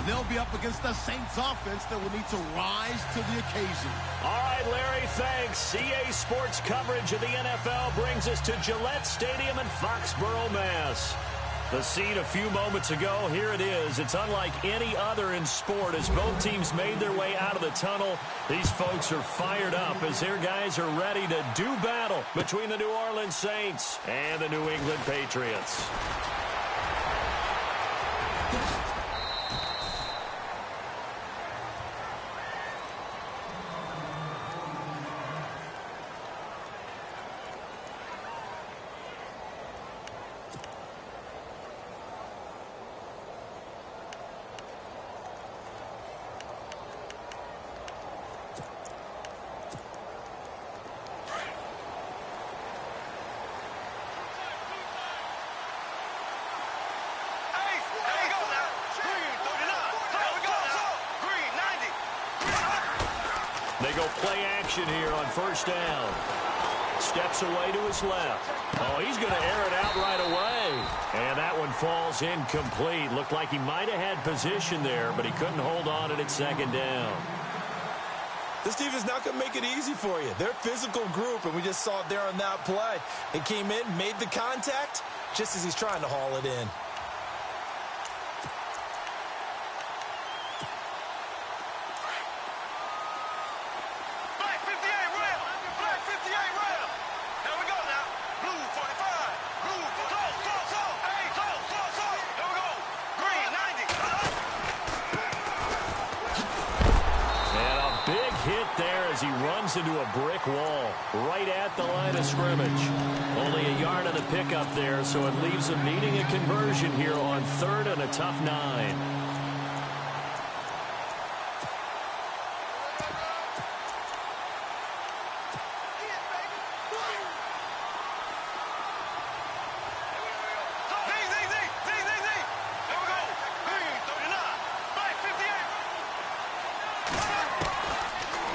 And they'll be up against the Saints offense that will need to rise to the occasion. All right, Larry, thanks. CA Sports coverage of the NFL brings us to Gillette Stadium in Foxborough, Mass. The scene a few moments ago, here it is. It's unlike any other in sport as both teams made their way out of the tunnel. These folks are fired up as their guys are ready to do battle between the New Orleans Saints and the New England Patriots. They go play action here on first down. Steps away to his left. Oh, he's going to air it out right away. And that one falls incomplete. Looked like he might have had position there, but he couldn't hold on at second down. This team is not going to make it easy for you. They're a physical group, and we just saw it there on that play. They came in, made the contact, just as he's trying to haul it in. He runs into a brick wall right at the line of scrimmage. Only a yard on the pickup there, so it leaves him needing a conversion here on 3rd and a tough 9.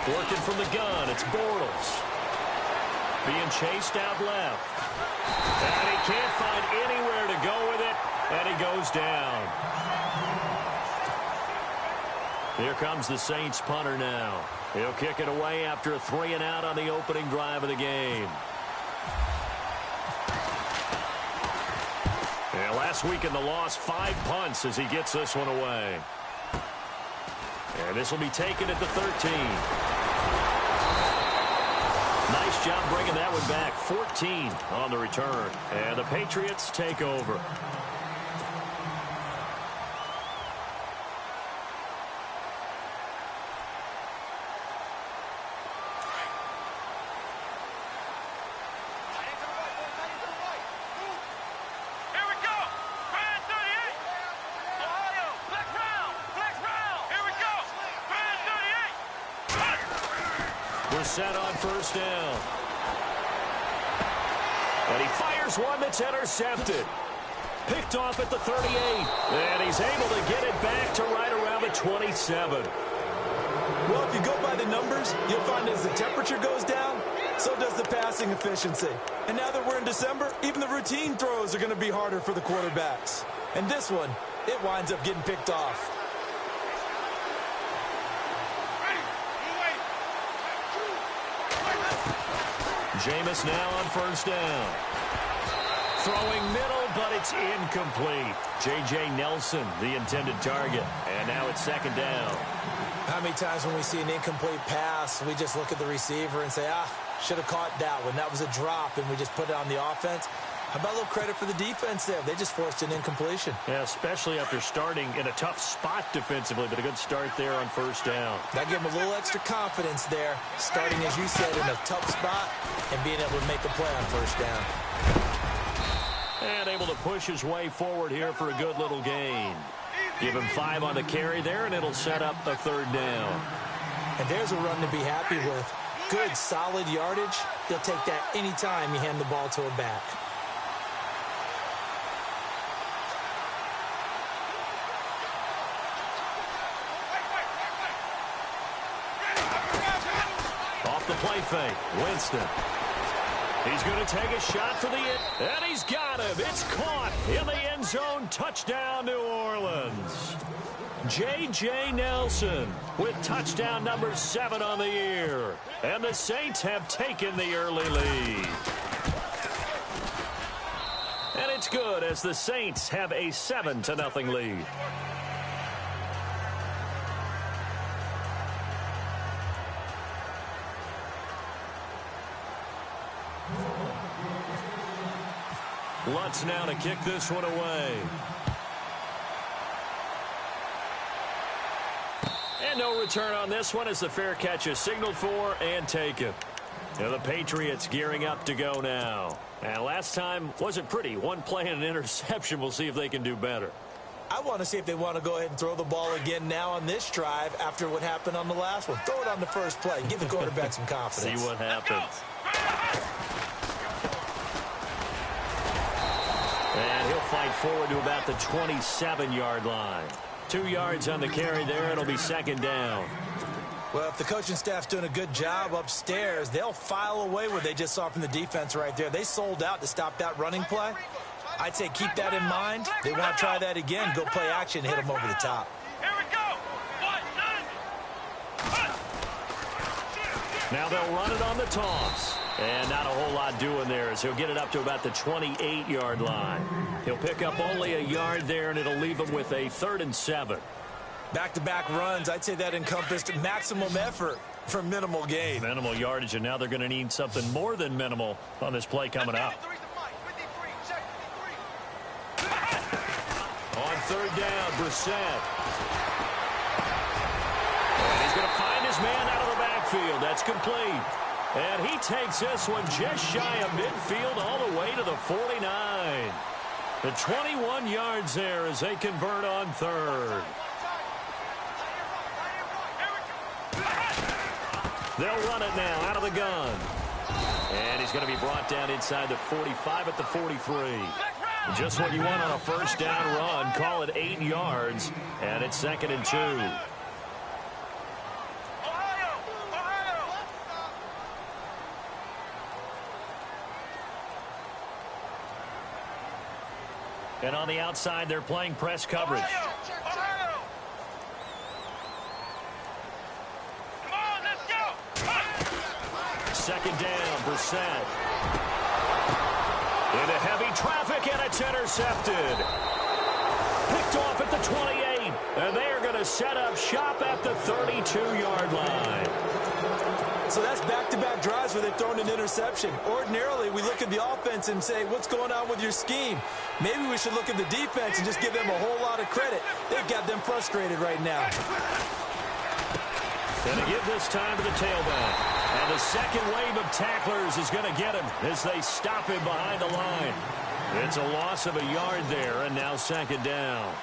Working from the gun, it's Bortles. Being chased out left. And he can't find anywhere to go with it, and he goes down. Here comes the Saints punter now. He'll kick it away after a 3-and-out on the opening drive of the game. And last week in the loss, 5 punts as he gets this one away. And this will be taken at the 13. Nice job bringing that one back. 14 on the return. And the Patriots take over. Set on first down. And he fires one that's intercepted. Picked off at the 38. And he's able to get it back to right around the 27. Well, if you go by the numbers, you'll find as the temperature goes down, so does the passing efficiency. And now that we're in December, even the routine throws are going to be harder for the quarterbacks. And this one, it winds up getting picked off. Jameis now on first down. Throwing middle, but it's incomplete. J.J. Nelson, the intended target. And now it's second down. How many times when we see an incomplete pass, we just look at the receiver and say, should have caught that one. That was a drop, and we just put it on the offense. How about a little credit for the defense there? They just forced an incompletion. Yeah, especially after starting in a tough spot defensively, but a good start there on first down. That gave them a little extra confidence there, starting, as you said, in a tough spot and being able to make a play on first down. And able to push his way forward here for a good little gain. Give him 5 on the carry there, and it'll set up a third down. And there's a run to be happy with. Good, solid yardage. He'll take that anytime you hand the ball to a back. Play fake. Winston. He's going to take a shot for the end. And he's got him. It's caught in the end zone. Touchdown, New Orleans. J.J. Nelson with touchdown number 7 on the year. And the Saints have taken the early lead. And it's good as the Saints have a 7-0 lead. Lutz now to kick this one away. And no return on this one as the fair catch is signaled for and taken. Now the Patriots gearing up to go now. And last time wasn't pretty. One play and an interception. We'll see if they can do better. I want to see if they want to go ahead and throw the ball again now on this drive after what happened on the last one. Throw it on the first play. Give the quarterback some confidence. See what happens. And he'll fight forward to about the 27-yard line. 2 yards on the carry there. It'll be second down. Well, if the coaching staff's doing a good job upstairs, they'll file away what they just saw from the defense right there. They sold out to stop that running play. I'd say keep that in mind. They want to try that again. Go play action, hit them over the top. Here we go. Now they'll run it on the toss. And not a whole lot doing there as he'll get it up to about the 28-yard line. He'll pick up only a yard there, and it'll leave him with a 3rd and 7. Back-to-back runs, I'd say that encompassed maximum effort for minimal gain. Minimal yardage, and now they're going to need something more than minimal on this play coming up. On 3rd down, Brissett. And he's going to find his man out of the backfield. That's complete. And he takes this one just shy of midfield all the way to the 49. The 21 yards there as they convert on 3rd. They'll run it now out of the gun. And he's going to be brought down inside the 45 at the 43. Just what you want on a first down run. Call it 8 yards. And it's 2nd and 2. And on the outside, they're playing press coverage. Second down, Brissett. Into heavy traffic, and it's intercepted. Picked off at the 28, and they are going to set up shop at the 32-yard line. So that's back-to-back drives where they've thrown an interception. Ordinarily, we look at the offense and say, what's going on with your scheme? Maybe we should look at the defense and just give them a whole lot of credit. They've got them frustrated right now. Going to give this time to the tailback. And the second wave of tacklers is going to get him as they stop him behind the line. It's a loss of a yard there, and now 2nd down.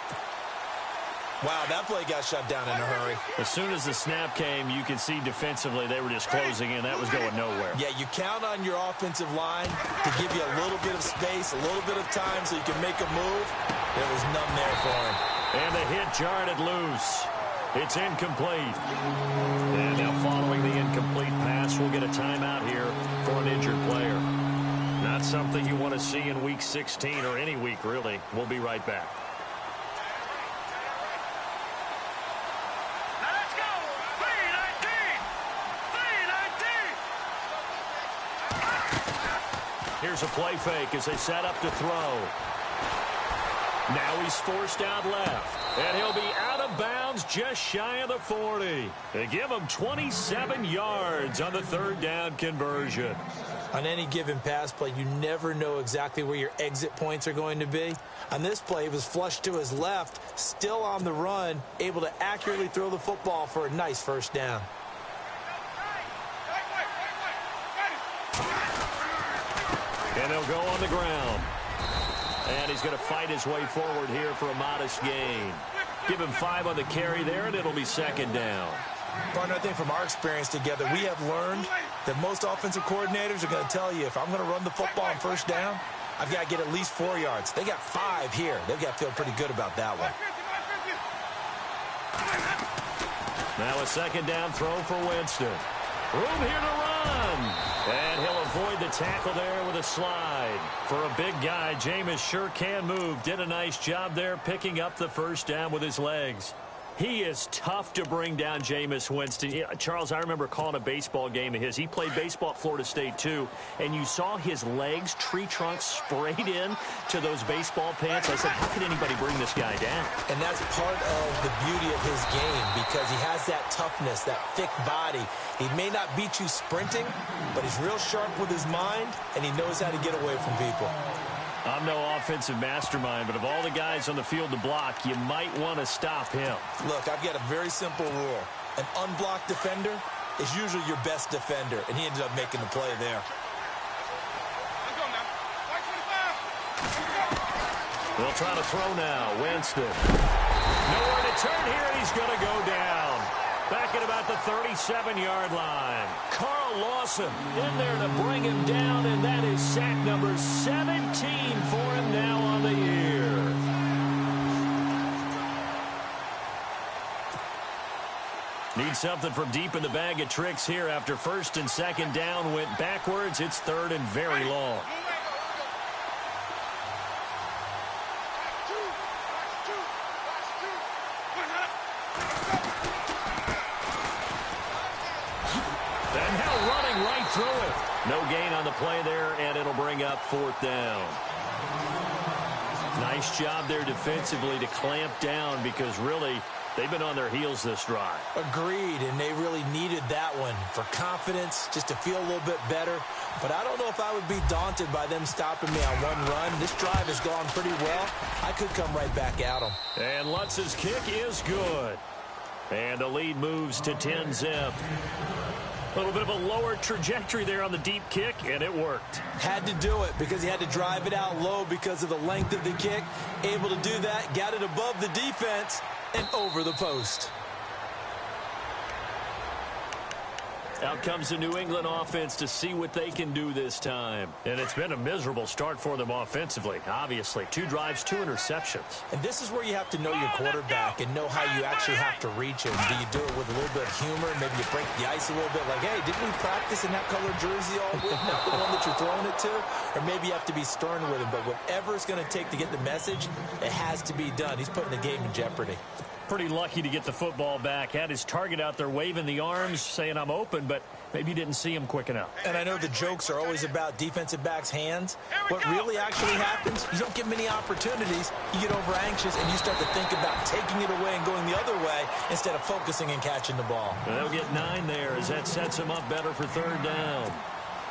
Wow, that play got shut down in a hurry. As soon as the snap came, you could see defensively they were just closing in. That was going nowhere. Yeah, you count on your offensive line to give you a little bit of space, a little bit of time so you can make a move. There was none there for him. And the hit jarred it loose. It's incomplete. And now following the incomplete pass, we'll get a timeout here for an injured player. Not something you want to see in Week 16 or any week, really. We'll be right back. Let's go. 3-19. Here's a play fake as they set up to throw. Now he's forced out left. And he'll be out of bounds just shy of the 40. They give him 27 yards on the 3rd down conversion. On any given pass play, you never know exactly where your exit points are going to be. On this play, he was flushed to his left, still on the run, able to accurately throw the football for a nice first down. And they'll go on the ground. And he's going to fight his way forward here for a modest gain. Give him 5 on the carry there, and it'll be 2nd down. Partner, I think from our experience together, we have learned that most offensive coordinators are going to tell you, if I'm going to run the football on first down, I've got to get at least 4 yards. They got 5 here. They've got to feel pretty good about that one. Now a 2nd down throw for Winston. Room here to run. And he'll avoid the tackle there with a slide. For a big guy, Jameis sure can move. Did a nice job there picking up the first down with his legs. He is tough to bring down, Jameis Winston. Yeah, Charles, I remember calling a baseball game of his. He played baseball at Florida State, too, and you saw his legs, tree trunks sprayed in to those baseball pants. I said, how can anybody bring this guy down? And that's part of the beauty of his game because he has that toughness, that thick body. He may not beat you sprinting, but he's real sharp with his mind, and he knows how to get away from people. I'm no offensive mastermind, but of all the guys on the field to block, you might want to stop him. Look, I've got a very simple rule. An unblocked defender is usually your best defender, and he ended up making the play there. They'll try to throw now. Winston. Nowhere to turn here, and he's going to go down. Back at about the 37-yard line. Carl Lawson in there to bring him down, and that is sack number 17 for him now on the year. Need something from deep in the bag of tricks here after first and second down went backwards. It's third and very long. Through it. No gain on the play there, and it'll bring up fourth down. Nice job there defensively to clamp down because really they've been on their heels this drive. Agreed, and they really needed that one for confidence, just to feel a little bit better. But I don't know if I would be daunted by them stopping me on one run. This drive has gone pretty well. I could come right back at them. And Lutz's kick is good. And the lead moves to 10-zip. A little bit of a lower trajectory there on the deep kick, and it worked. Had to do it because he had to drive it out low because of the length of the kick. Able to do that, got it above the defense and over the post. Out comes the New England offense to see what they can do this time. And it's been a miserable start for them offensively, obviously. 2 drives, 2 interceptions. And this is where you have to know your quarterback and know how you actually have to reach him. Do you do it with a little bit of humor? Maybe you break the ice a little bit like, hey, didn't we practice in that color jersey all week? Not the one that you're throwing it to? Or maybe you have to be stern with him. But whatever it's going to take to get the message, it has to be done. He's putting the game in jeopardy. Pretty lucky to get the football back. Had his target out there waving the arms, saying I'm open, but maybe didn't see him quick enough. And I know the jokes are always about defensive backs' hands. What really actually happens, you don't get many opportunities. You get over anxious, and you start to think about taking it away and going the other way instead of focusing and catching the ball. And they'll get 9 there as that sets him up better for third down.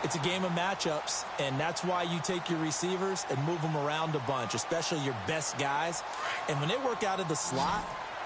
It's a game of matchups, and that's why you take your receivers and move them around a bunch, especially your best guys. And when they work out of the slot,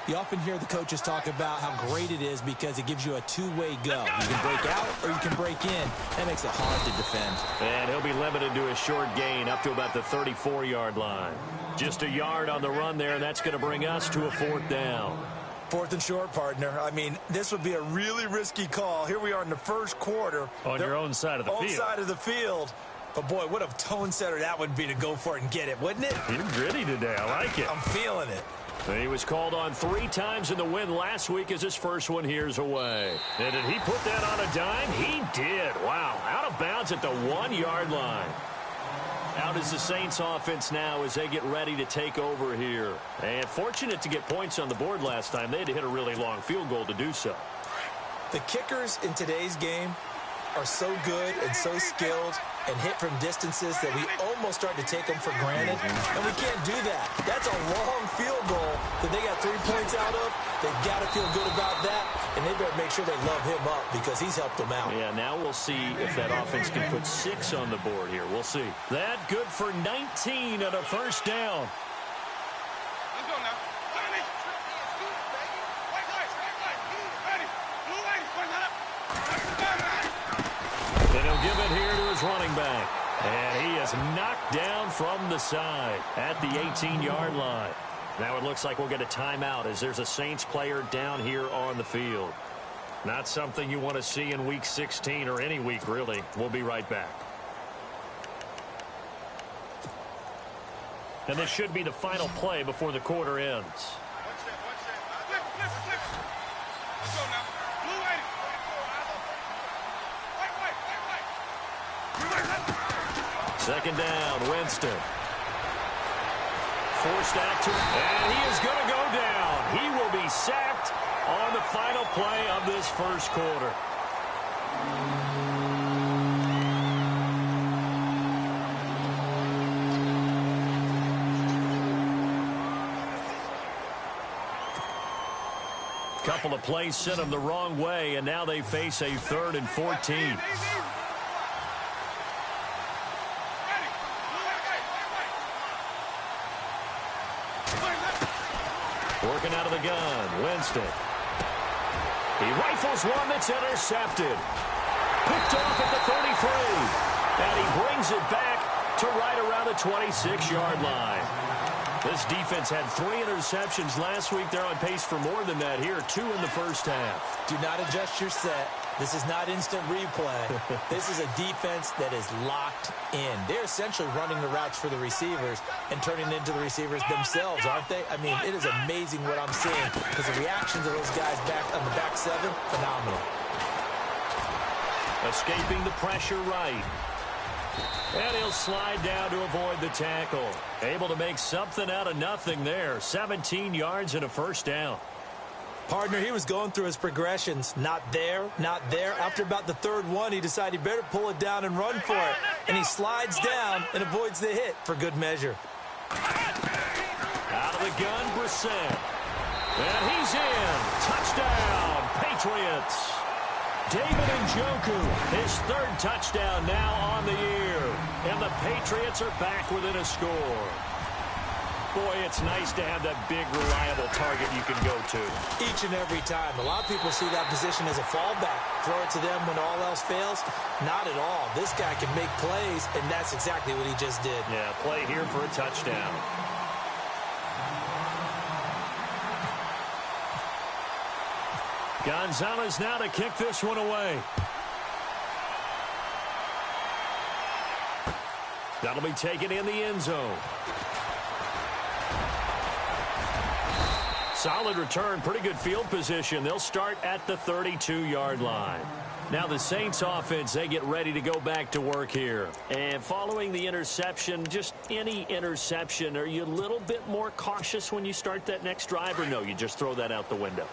you often hear the coaches talk about how great it is because it gives you a two-way go. You can break out or you can break in. That makes it hard to defend. And he'll be limited to a short gain up to about the 34-yard line. Just a yard on the run there, and that's going to bring us to a fourth down. Fourth and short, partner. I mean, this would be a really risky call. Here we are in the first quarter. On your own side of the field. Own side of the field. But, boy, what a tone setter that would be to go for it and get it, wouldn't it? You're gritty today. I like it. I'm feeling it. He was called on 3 times in the win last week as his first one here's away. And did he put that on a dime? He did. Wow. Out of bounds at the 1-yard line. Out is the Saints offense now as they get ready to take over here. And fortunate to get points on the board last time. They had to hit a really long field goal to do so. The kickers in today's game are so good and so skilled and hit from distances that we almost start to take them for granted. And we can't do that. That's a long field goal that they got 3 points out of. They've got to feel good about that, and they better make sure they love him up because he's helped them out. Yeah, now we'll see if that offense can put 6 on the board here. We'll see. That good for 19 at a first down. Give it here to his running back. And he is knocked down from the side at the 18-yard line. Now it looks like we'll get a timeout as there's a Saints player down here on the field. Not something you want to see in Week 16 or any week, really. We'll be right back. And this should be the final play before the quarter ends. Second down, Winston. Forced out to him, and he is going to go down. He will be sacked on the final play of this first quarter. Couple of plays sent them the wrong way, and now they face a 3rd and 14. Working out of the gun, Winston. He rifles one that's intercepted. Picked off at the 33. And he brings it back to right around the 26-yard line. This defense had 3 interceptions last week. They're on pace for more than that here. 2 in the first half. Do not adjust your set. This is not instant replay. This is a defense that is locked in. They're essentially running the routes for the receivers and turning into the receivers themselves, aren't they? I mean, it is amazing what I'm seeing because the reactions of those guys back on the back 7, phenomenal. Escaping the pressure right. And he'll slide down to avoid the tackle. Able to make something out of nothing there. 17 yards and a first down. Partner, he was going through his progressions. Not there, not there. After about the 3rd one, he decided he better pull it down and run for it. And he slides down and avoids the hit for good measure. Out of the gun, Brissett. And he's in. Touchdown, Patriots. David Njoku, his 3rd touchdown now on the year. And the Patriots are back within a score. Boy, it's nice to have that big, reliable target you can go to. Each and every time. A lot of people see that position as a fallback. Throw it to them when all else fails. Not at all. This guy can make plays, and that's exactly what he just did. Yeah, play here for a touchdown. Gonzalez now to kick this one away. That'll be taken in the end zone. Solid return, pretty good field position. They'll start at the 32-yard line. Now the Saints offense, they get ready to go back to work here. And following the interception, just any interception, are you a little bit more cautious when you start that next drive, or no, you just throw that out the window?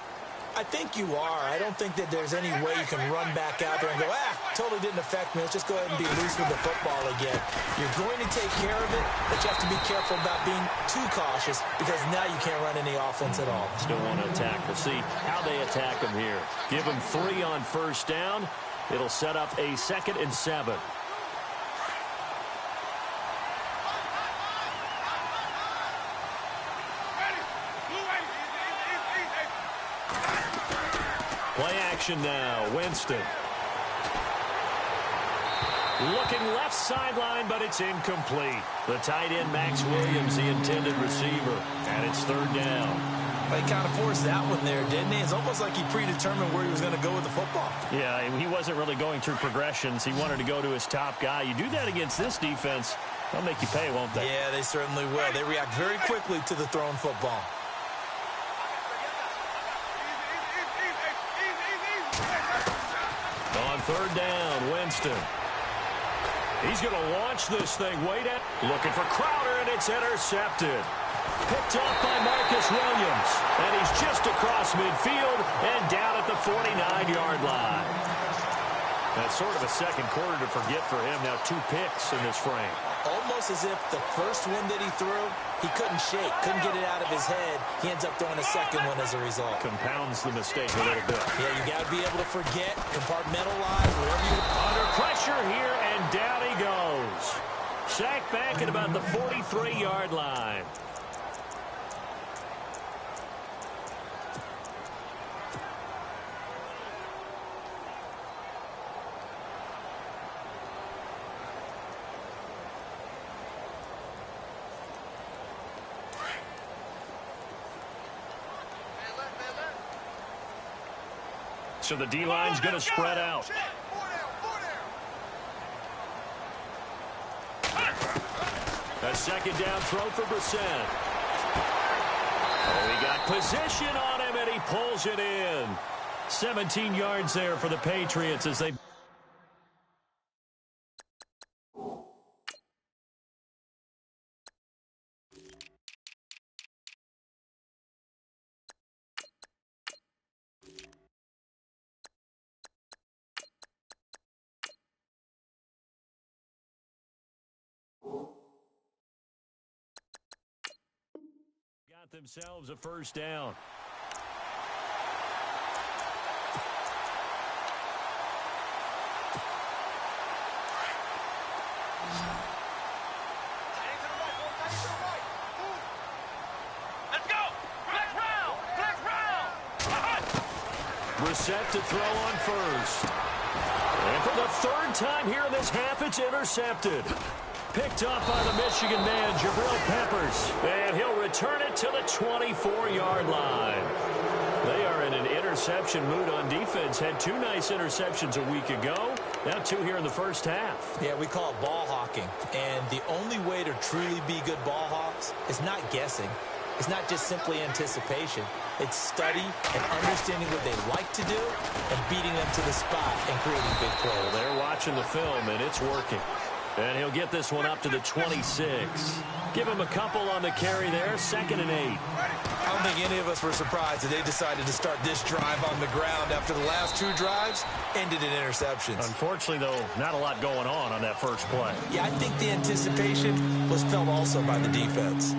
I think you are. I don't think that there's any way you can run back out there and go, totally didn't affect me. Let's just go ahead and be loose with the football again. You're going to take care of it, but you have to be careful about being too cautious because now you can't run any offense at all. Still want to attack. We'll see how they attack them here. Give them 3 on first down. It'll set up a 2nd and 7. Play action now, Winston. Looking left sideline, but it's incomplete. The tight end, Max Williams, the intended receiver. And it's 3rd down. Well, he kind of forced that one there, didn't he? It's almost like he predetermined where he was going to go with the football. Yeah, he wasn't really going through progressions. He wanted to go to his top guy. You do that against this defense, they'll make you pay, won't they? Yeah, they certainly will. They react very quickly to the thrown football. On 3rd down, Winston. He's going to launch this thing. Wait at. Looking for Crowder, and it's intercepted. Picked off by Marcus Williams. And he's just across midfield and down at the 49-yard line. That's sort of a second quarter to forget for him. Now 2 picks in this frame. Almost as if the first one that he threw, he couldn't shake, couldn't get it out of his head. He ends up throwing a second one as a result. Compounds the mistake a little bit. Yeah, you got to be able to forget, compartmentalize, whatever you... Under pressure here, and down he goes. Sacked back at about the 43-yard line. So the D-line's going to spread out. A 2nd down throw for Brissett. Oh, he got position on him, and he pulls it in. 17 yards there for the Patriots as they... got themselves a first down. Brissett to throw on first. And for the third time here in this half, it's intercepted. Picked up by the Michigan man, Jabril Peppers. And he'll return it to the 24-yard line. They are in an interception mood on defense. Had 2 nice interceptions a week ago. Now 2 here in the first half. Yeah, we call it ball hawking. And the only way to truly be good ball hawks is not guessing. It's not just simply anticipation. It's study and understanding what they like to do and beating them to the spot and creating big plays. Well, they're watching the film, and it's working. And he'll get this one up to the 26. Give him a couple on the carry there, 2nd and 8. I don't think any of us were surprised that they decided to start this drive on the ground after the last 2 drives ended in interceptions. Unfortunately, though, not a lot going on that first play. Yeah, I think the anticipation was felt also by the defense.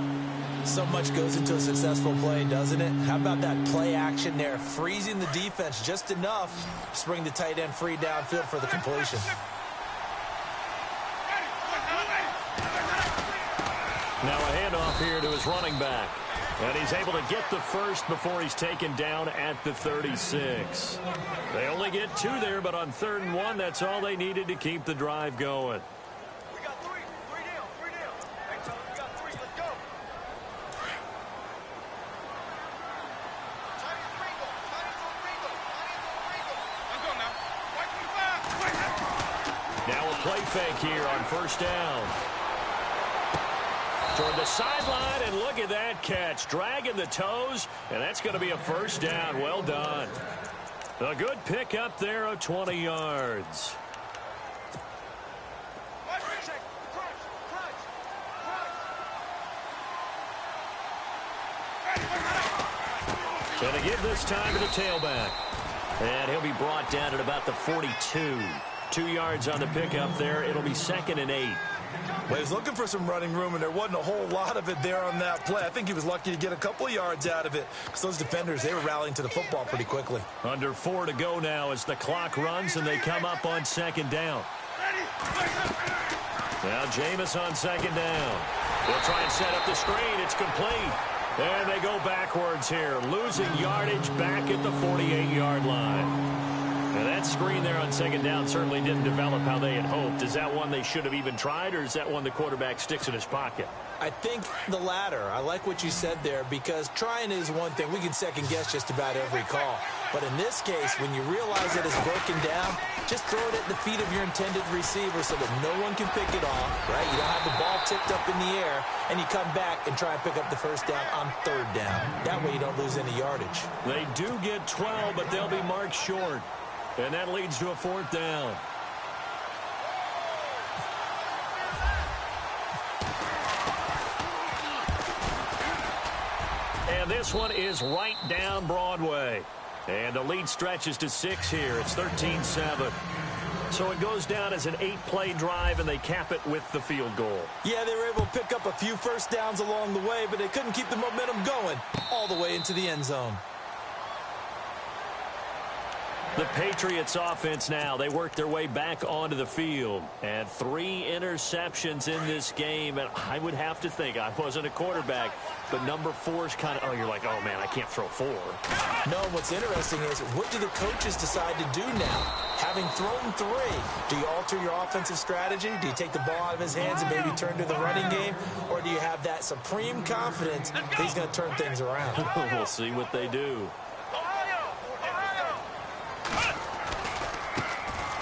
So much goes into a successful play, doesn't it? How about that play action there, freezing the defense just enough to bring the tight end free downfield for the completion. Now a handoff here to his running back. And he's able to get the first before he's taken down at the 36. They only get 2 there, but on 3rd and 1, that's all they needed to keep the drive going. We got 3. 3 down. 3 down. Hey, Tyler, we got 3. Let's go. Let's go now. White 25. Now a play fake here on first down. Toward the sideline, and look at that catch. Dragging the toes, and that's going to be a first down. Well done. A good pickup there of 20 yards. Going to give this time to the tailback. And he'll be brought down at about the 42. 2 yards on the pickup there. It'll be 2nd and 8. Well, he was looking for some running room, and there wasn't a whole lot of it there on that play. I think he was lucky to get a couple of yards out of it because those defenders, they were rallying to the football pretty quickly. Under 4 to go now as the clock runs, and they come up on 2nd down. Now Jameis on 2nd down. They'll try and set up the screen. It's complete. And they go backwards here, losing yardage back at the 48-yard line. Now that screen there on 2nd down certainly didn't develop how they had hoped. Is that one they should have even tried, or is that one the quarterback sticks in his pocket? I think the latter. I like what you said there because trying is one thing. We can second-guess just about every call. But in this case, when you realize that it's broken down, just throw it at the feet of your intended receiver so that no one can pick it off, right? You don't have the ball tipped up in the air, and you come back and try and pick up the first down on 3rd down. That way you don't lose any yardage. They do get 12, but they'll be marked short. And that leads to a 4th down. And this one is right down Broadway. And the lead stretches to 6 here. It's 13-7. So it goes down as an 8-play drive, and they cap it with the field goal. Yeah, they were able to pick up a few first downs along the way, but they couldn't keep the momentum going all the way into the end zone. The Patriots offense now, they work their way back onto the field. And 3 interceptions in this game. And I would have to think, I wasn't a quarterback, but number 4 is kind of, you're like, oh, man, I can't throw 4. No, what's interesting is, what do the coaches decide to do now? Having thrown 3, do you alter your offensive strategy? Do you take the ball out of his hands and maybe turn to the running game? Or do you have that supreme confidence that he's going to turn things around? We'll see what they do.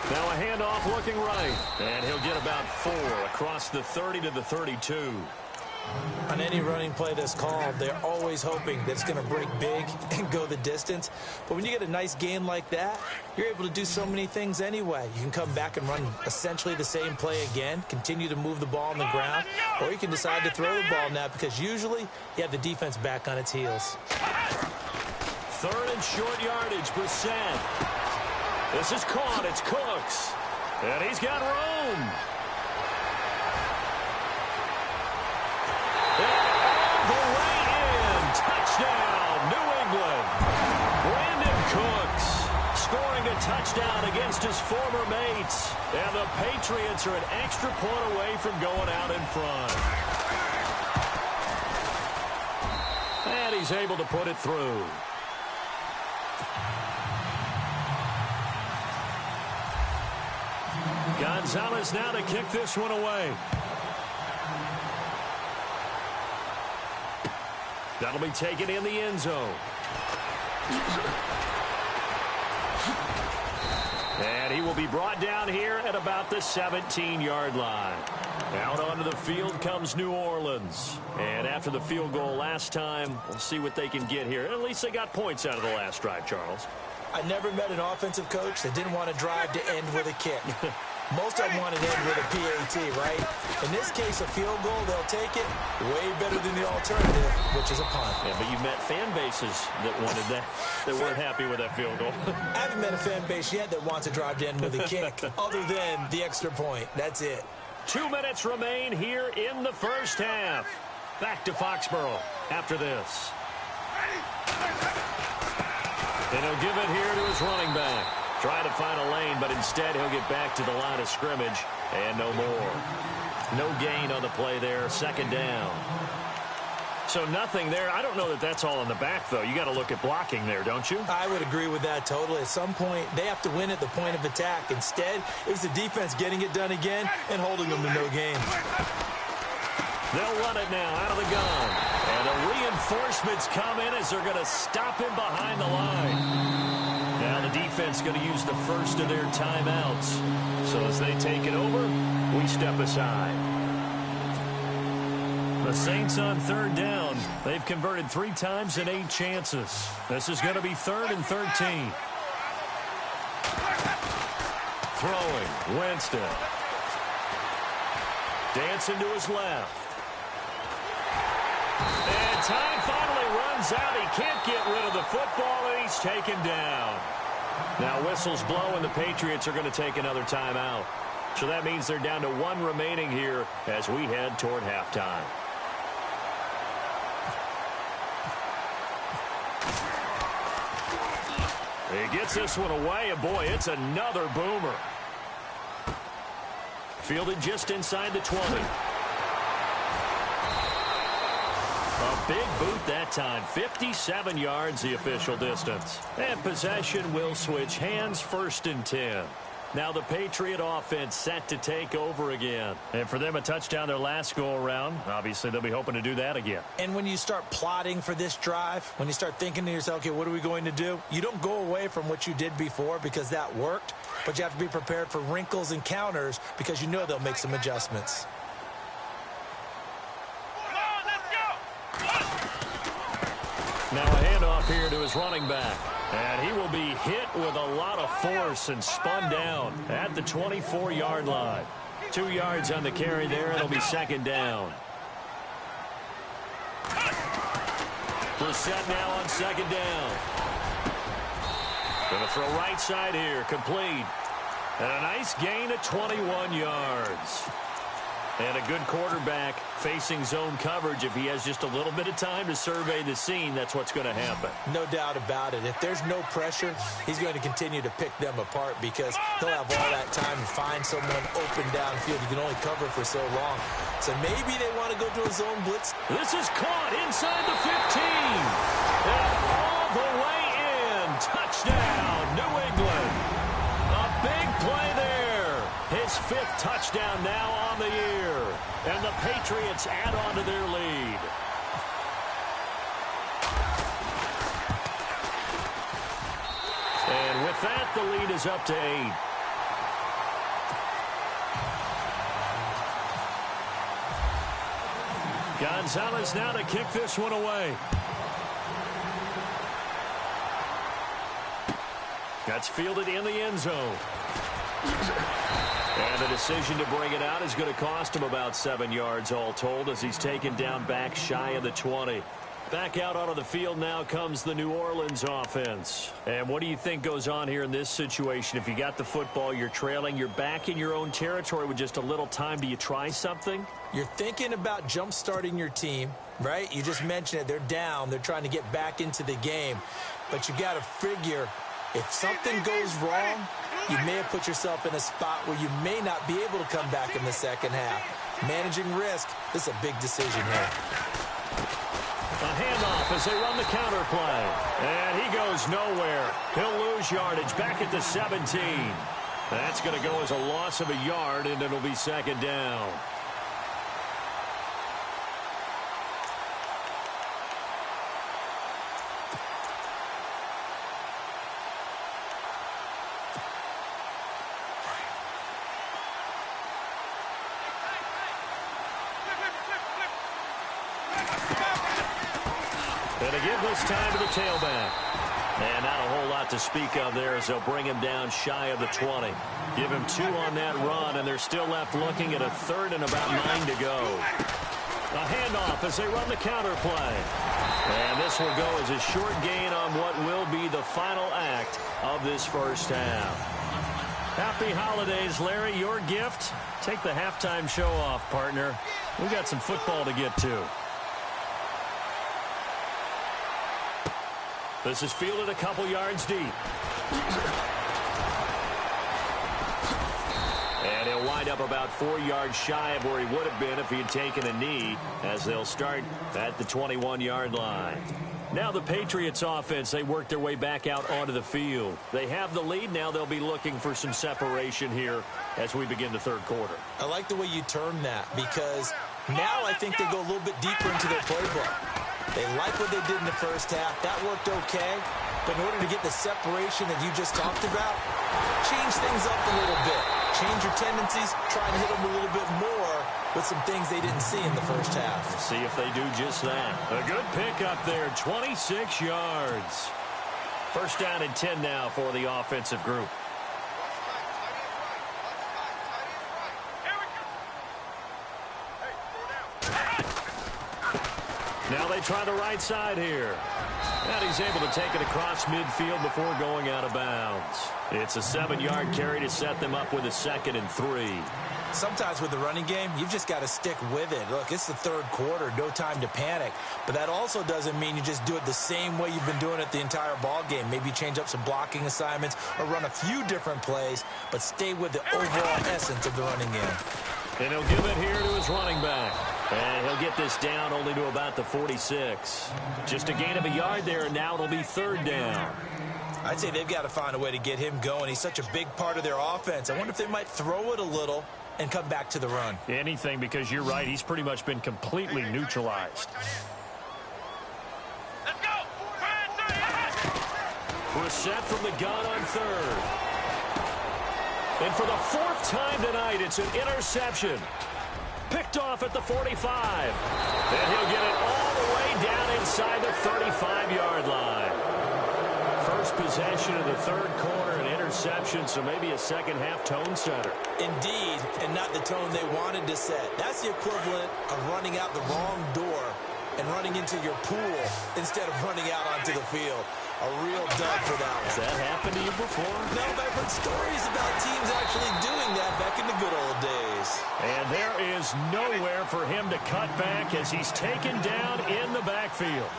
Now a handoff looking right. And he'll get about 4 across the 30 to the 32. On any running play that's called, they're always hoping that it's going to break big and go the distance. But when you get a nice game like that, you're able to do so many things anyway. You can come back and run essentially the same play again, continue to move the ball on the ground, or you can decide to throw the ball now because usually you have the defense back on its heels. 3rd and short yardage, Brissett. This is caught. It's Cooks. And he's got room. And all the way in. touchdown against his former mates. And the Patriots are an extra point away from going out in front. And he's able to put it through. Gonzalez now to kick this one away. That'll be taken in the end zone. And he will be brought down here at about the 17-yard line. Out onto the field comes New Orleans. And after the field goal last time, we'll see what they can get here. At least they got points out of the last drive, Charles. I never met an offensive coach that didn't want to drive to end with a kick. Most of them want to end with a PAT, right? In this case, a field goal, they'll take it way better than the alternative, which is a punt. Yeah, but you met fan bases that wanted that, that weren't happy with that field goal. I haven't met a fan base yet that wants to drive to end with a kick, other than the extra point. That's it. 2 minutes remain here in the first half. Back to Foxborough after this. And he'll give it here to his running back. Trying to find a lane, but instead he'll get back to the line of scrimmage, and no more. No gain on the play there, second down. So nothing there. I don't know that that's all in the back, though. You got to look at blocking there, don't you? I would agree with that totally. At some point, they have to win at the point of attack. Instead, it was the defense getting it done again and holding them to no gain. They'll run it now out of the gun. And the reinforcements come in as they're going to stop him behind the line. Now the defense going to use the first of their timeouts. So as they take it over, we step aside. The Saints on third down. They've converted 3 times in 8 chances. This is going to be 3rd and 13. Throwing, Winston. Dancing to his left. And time finally runs out. He can't get rid of the football, and he's taken down. Now whistles blow, and the Patriots are going to take another timeout. So that means they're down to 1 remaining here as we head toward halftime. He gets this one away, and boy, it's another boomer. Fielded just inside the 20. A big boot that time. 57 yards the official distance. And possession will switch hands, 1st and 10. Now the Patriot offense set to take over again. And for them, a touchdown their last go-around. Obviously, they'll be hoping to do that again. And when you start plotting for this drive, when you start thinking to yourself, okay, what are we going to do? You don't go away from what you did before because that worked, but you have to be prepared for wrinkles and counters because you know they'll make some adjustments. Now a handoff here to his running back. And he will be hit with a lot of force and spun down at the 24-yard line. 2 yards on the carry there. It'll be 2nd down. Brissett now on 2nd down. Going to throw right side here. Complete. And a nice gain of 21 yards. And a good quarterback facing zone coverage. If he has just a little bit of time to survey the scene, that's what's going to happen. No doubt about it. If there's no pressure, he's going to continue to pick them apart because he'll have all that time to find someone open downfield. You can only cover for so long. So maybe they want to go to a zone blitz. This is caught inside the 15. And all the way in. Touchdown, New England. A big play there. His 5th touchdown now on the year. And the Patriots add on to their lead. And with that, the lead is up to 8. Gonzalez now to kick this one away. That's fielded in the end zone. And the decision to bring it out is going to cost him about 7 yards all told as he's taken down back shy of the 20. Back out onto the field now comes the New Orleans offense. And what do you think goes on here in this situation? If you got the football, you're trailing, you're back in your own territory with just a little time. Do you try something? You're thinking about jump-starting your team, right? You just mentioned it. They're down. They're trying to get back into the game. But you got to figure If something goes wrong, you may have put yourself in a spot where you may not be able to come back in the second half. Managing risk, this is a big decision here. A handoff as they run the counter play. And he goes nowhere. He'll lose yardage back at the 17. That's going to go as a loss of a yard, and it'll be second down. And to give this time to the tailback. And not a whole lot to speak of there as they'll bring him down shy of the 20. Give him 2 on that run, and they're still left looking at a third and about 9 to go. A handoff as they run the counter play. And this will go as a short gain on what will be the final act of this first half. Happy holidays, Larry. Your gift? Take the halftime show off, partner. We got some football to get to. This is fielded a couple yards deep. And he'll wind up about 4 yards shy of where he would have been if he had taken a knee, as they'll start at the 21-yard line. Now the Patriots offense, they work their way back out onto the field. They have the lead. Now they'll be looking for some separation here as we begin the third quarter. I like the way you term that, because now I think they go a little bit deeper into their playbook. They like what they did in the first half. That worked okay. But in order to get the separation that you just talked about, change things up a little bit. Change your tendencies. Try and hit them a little bit more with some things they didn't see in the first half. See if they do just that. A good pick up there, 26 yards. First down and 10 now for the offensive group. Now they try the right side here. And he's able to take it across midfield before going out of bounds. It's a 7-yard carry to set them up with a 2nd and 3. Sometimes with the running game, you've just got to stick with it. Look, it's the third quarter, no time to panic. But that also doesn't mean you just do it the same way you've been doing it the entire ball game. Maybe change up some blocking assignments or run a few different plays, but stay with the overall essence of the running game. And he'll give it here to his running back. And he'll get this down only to about the 46. Just a gain of a yard there, and now it'll be third down. I'd say they've got to find a way to get him going. He's such a big part of their offense. I wonder if they might throw it a little and come back to the run. Anything, because you're right. He's pretty much been completely neutralized. Let's go! Brissett from the gun on third. And for the 4th time tonight, it's an interception. Picked off at the 45. And he'll get it all the way down inside the 35-yard line. First possession of the third quarter, an interception, so maybe a second-half tone setter. Indeed, and not the tone they wanted to set. That's the equivalent of running out the wrong door and running into your pool instead of running out onto the field. A real dud for that one. Has that happened to you before? No, but I've heard stories about teams actually doing that back in the good old days. And there is nowhere for him to cut back as he's taken down in the backfield.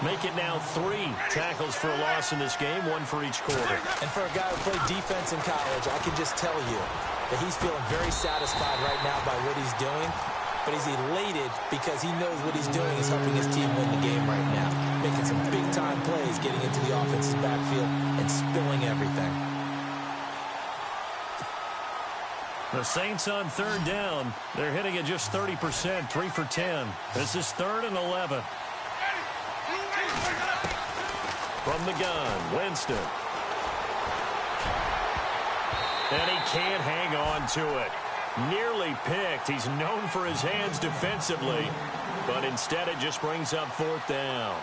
Make it now 3 tackles for a loss in this game, 1 for each quarter. And for a guy who played defense in college, I can just tell you that he's feeling very satisfied right now by what he's doing. But he's elated because he knows what he's doing is helping his team win the game right now. Making some big-time plays, getting into the offense's backfield, and spilling everything. The Saints on third down. They're hitting at just 30%, 3 for 10. This is 3rd and 11. From the gun, Winston. And he can't hang on to it. Nearly picked. He's known for his hands defensively, but instead it just brings up 4th down.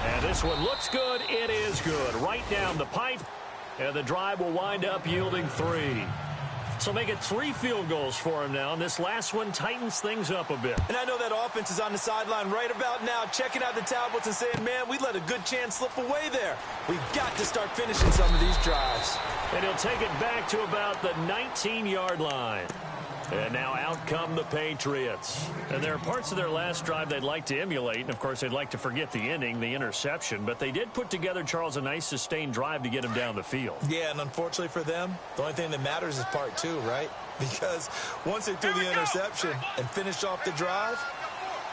And this one looks good. It is good. Right down the pipe, and the drive will wind up yielding 3. So make it 3 field goals for him now, and this last one tightens things up a bit. And I know that offense is on the sideline right about now, checking out the tablets and saying, man, we let a good chance slip away there. We've got to start finishing some of these drives. And he'll take it back to about the 19-yard line. And now out come the Patriots. And there are parts of their last drive they'd like to emulate. And, of course, they'd like to forget the ending, the interception. But they did put together, Charles, a nice sustained drive to get him down the field. Yeah, and unfortunately for them, the only thing that matters is part two, right? Because once they threw the interception and finished off the drive,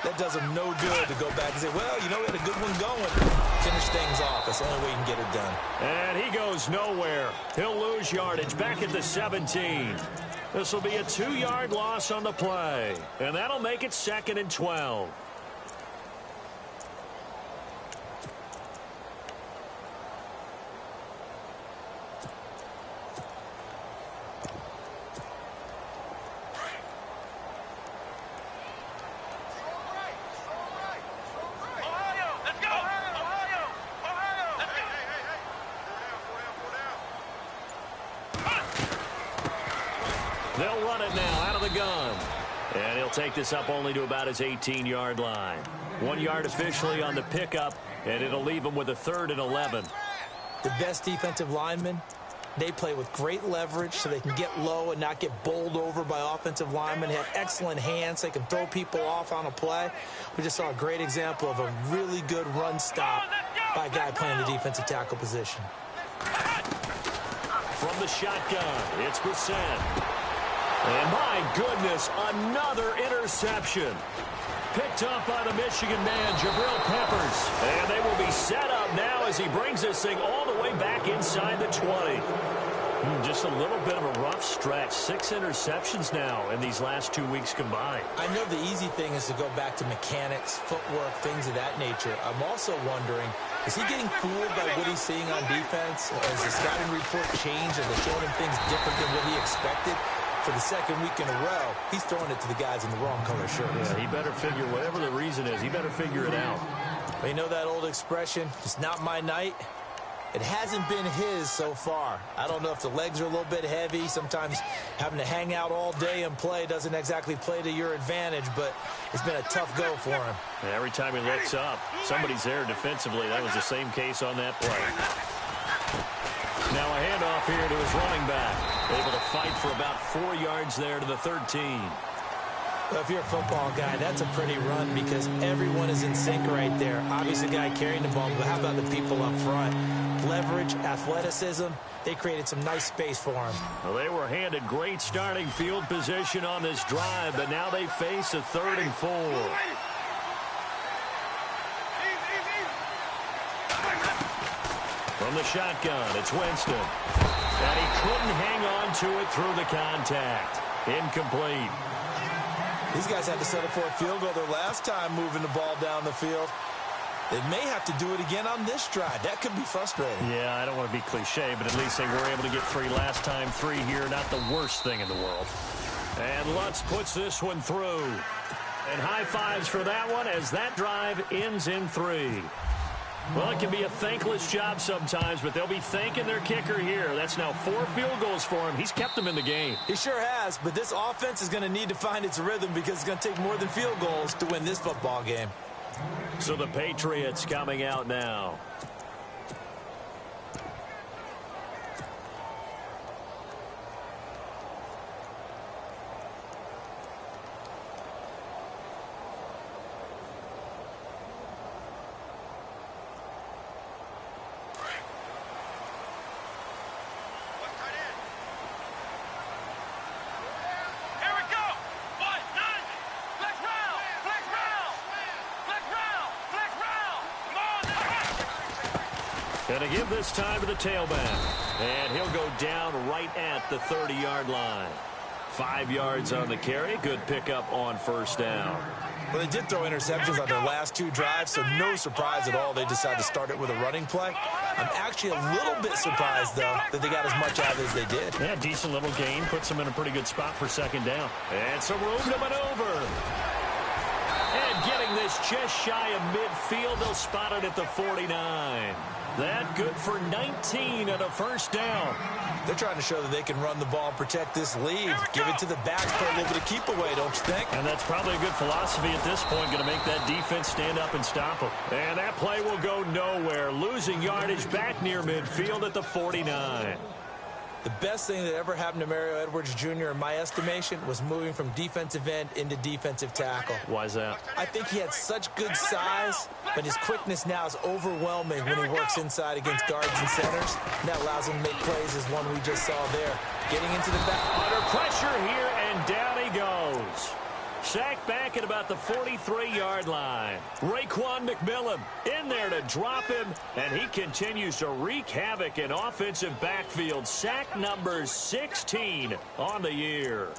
that does them no good to go back and say, well, you know, we had a good one going. Finish things off. That's the only way you can get it done. And he goes nowhere. He'll lose yardage back at the 17. This will be a 2-yard loss on the play. And that'll make it 2nd and 12. They'll run it now out of the gun. And he'll take this up only to about his 18-yard line. 1 yard officially on the pickup, and it'll leave him with a 3rd and 11. The best defensive linemen, they play with great leverage so they can get low and not get bowled over by offensive linemen. They have excellent hands. They can throw people off on a play. We just saw a great example of a really good run stop by a guy playing the defensive tackle position. From the shotgun, it's Brissett. And my goodness, another interception. Picked up by the Michigan man, Jabril Peppers. And they will be set up now as he brings this thing all the way back inside the 20. Just a little bit of a rough stretch. 6 interceptions now in these last 2 weeks combined. I know the easy thing is to go back to mechanics, footwork, things of that nature. I'm also wondering, is he getting fooled by what he's seeing on defense? Has the scouting report changed? Are they showing him things different than what he expected? For the 2nd week in a row, he's throwing it to the guys in the wrong color shirts. Yeah, he better figure, whatever the reason is, he better figure it out. But you know that old expression, it's not my night? It hasn't been his so far. I don't know if the legs are a little bit heavy. Sometimes having to hang out all day and play doesn't exactly play to your advantage, but it's been a tough go for him. And every time he looks up, somebody's there defensively. That was the same case on that play. Now a handoff here to his running back. Able to fight for about 4 yards there to the 13. Well, if you're a football guy, that's a pretty run because everyone is in sync right there. Obviously, the guy carrying the ball, but how about the people up front? Leverage, athleticism, they created some nice space for him. Well, they were handed great starting field position on this drive, but now they face a 3rd and 4. From the shotgun, it's Winston. And he couldn't hang on to it through the contact. Incomplete. These guys had to settle for a field goal their last time moving the ball down the field. They may have to do it again on this drive. That could be frustrating. Yeah, I don't want to be cliche, but at least they were able to get 3 last time. 3 here, not the worst thing in the world. And Lutz puts this one through. And high fives for that one as that drive ends in 3. Well, it can be a thankless job sometimes, but they'll be thanking their kicker here. That's now 4 field goals for him. He's kept them in the game. He sure has, but this offense is going to need to find its rhythm because it's going to take more than field goals to win this football game. So the Patriots coming out now. Going to give this time to the tailback. And he'll go down right at the 30-yard line. 5 yards on the carry. Good pickup on 1st down. Well, they did throw interceptions on their last 2 drives, so no surprise at all they decided to start it with a running play. I'm actually a little bit surprised, though, that they got as much out as they did. Yeah, decent little gain. Puts them in a pretty good spot for 2nd down. And some room to maneuver. And getting this just shy of midfield, they'll spot it at the 49. That good for 19 and a 1st down. They're trying to show that they can run the ball and protect this lead. Give it to the backs, play a little bit of keep away, don't you think? And that's probably a good philosophy at this point, going to make that defense stand up and stop them. And that play will go nowhere. Losing yardage back near midfield at the 49. The best thing that ever happened to Mario Edwards Jr., in my estimation, was moving from defensive end into defensive tackle. Why is that? I think he had such good size, but his quickness now is overwhelming when he works inside against guards and centers. And that allows him to make plays as one we just saw there. Getting into the back. Under pressure here, and down he goes. Sacked back at about the 43-yard line. Raekwon McMillan in there to drop him, and he continues to wreak havoc in offensive backfield. Sack number 16 on the year.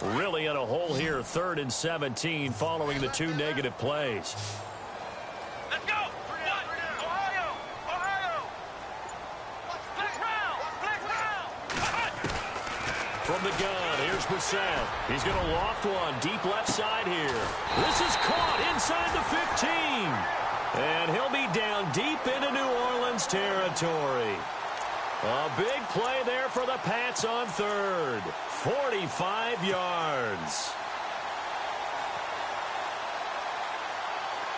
Really in a hole here, 3rd and 17, following the 2 negative plays. Let's go! Ohio! Ohio! Flex round! From the gun, here's Brissett. He's going to loft one deep left side here. This is caught inside the 15. And he'll be down deep into New Orleans territory. A big play there for the Pats on 3rd. 45 yards.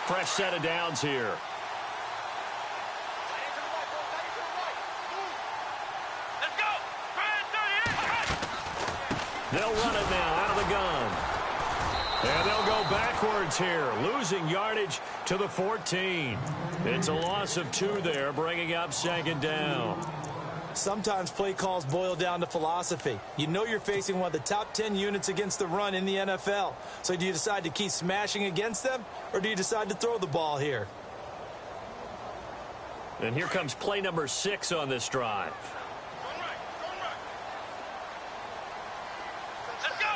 Fresh set of downs here. Let's go! They'll run it now out of the gun. And they'll go backwards here, losing yardage to the 14. It's a loss of 2 there, bringing up 2nd down. Sometimes play calls boil down to philosophy. You know you're facing one of the top 10 units against the run in the NFL. So do you decide to keep smashing against them, or do you decide to throw the ball here? And here comes play number 6 on this drive. Let's go!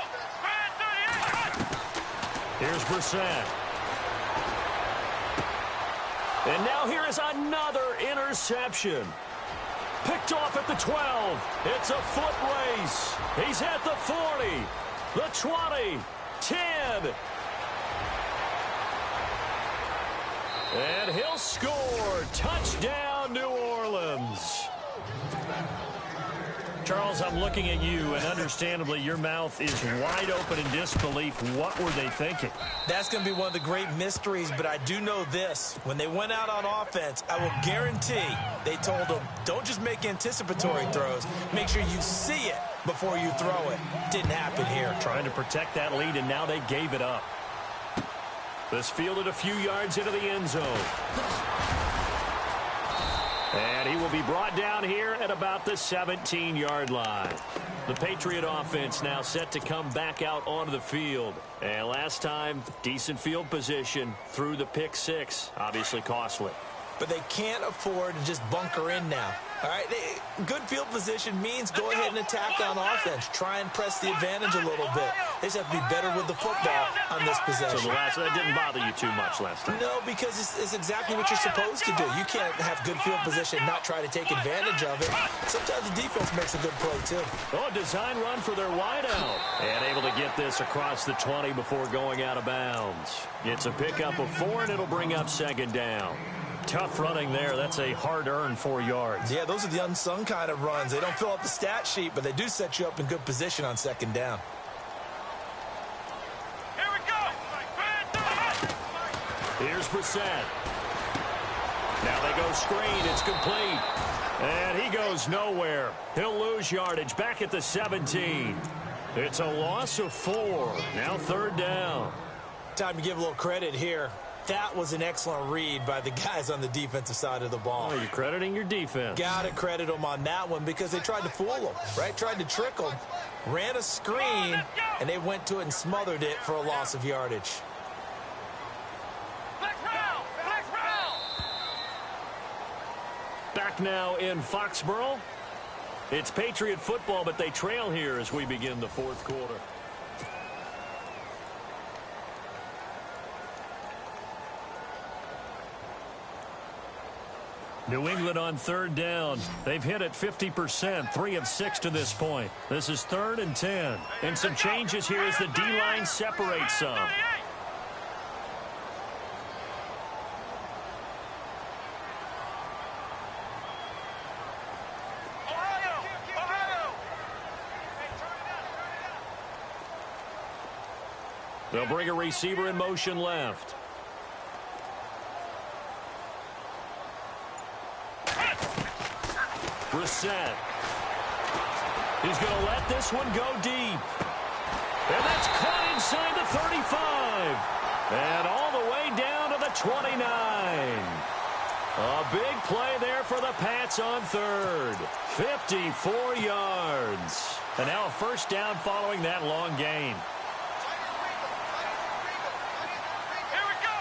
Here's Brissett. And now here is another interception. Picked off at the 12. It's a foot race. He's at the 40, the 20, 10. And he'll score. Touchdown, New Orleans. Charles, I'm looking at you, and understandably, your mouth is wide open in disbelief. What were they thinking? That's going to be one of the great mysteries, but I do know this. When they went out on offense, I will guarantee they told them, don't just make anticipatory throws. Make sure you see it before you throw it. Didn't happen here. Trying to protect that lead, and now they gave it up. This fielded a few yards into the end zone. And he will be brought down here at about the 17-yard line. The Patriot offense now set to come back out onto the field. And last time, decent field position through the pick 6. Obviously costly. But they can't afford to just bunker in now. All right, good field position means go ahead and attack on offense. Try and press the advantage a little bit. They just have to be better with the football on this possession. So that didn't bother you too much last time? No, because it's exactly what you're supposed to do. You can't have good field position and not try to take advantage of it. Sometimes the defense makes a good play, too. Oh, design run for their wideout. And able to get this across the 20 before going out of bounds. It's a pickup of 4, and it'll bring up 2nd down. Tough running there. That's a hard-earned 4 yards. Yeah, those are the unsung kind of runs. They don't fill up the stat sheet, but they do set you up in good position on 2nd down. Here we go! Here's Brissett. Now they go screen. It's complete. And he goes nowhere. He'll lose yardage back at the 17. It's a loss of 4. Now 3rd down. Time to give a little credit here. That was an excellent read by the guys on the defensive side of the ball. Oh, you're crediting your defense. Got to credit them on that one because they tried to fool them, right? Tried to trick them. Ran a screen, and they went to it and smothered it for a loss of yardage. Flex round! Flex round! Back now in Foxborough. It's Patriot football, but they trail here as we begin the 4th quarter. New England on 3rd down. They've hit it 50%, 3 of 6 to this point. This is 3rd and 10. And some changes here as the D-line separates some. They'll bring a receiver in motion left. Brissett. He's going to let this one go deep. And that's caught inside the 35. And all the way down to the 29. A big play there for the Pats on third. 54 yards. And now a first down following that long gain. Here we go.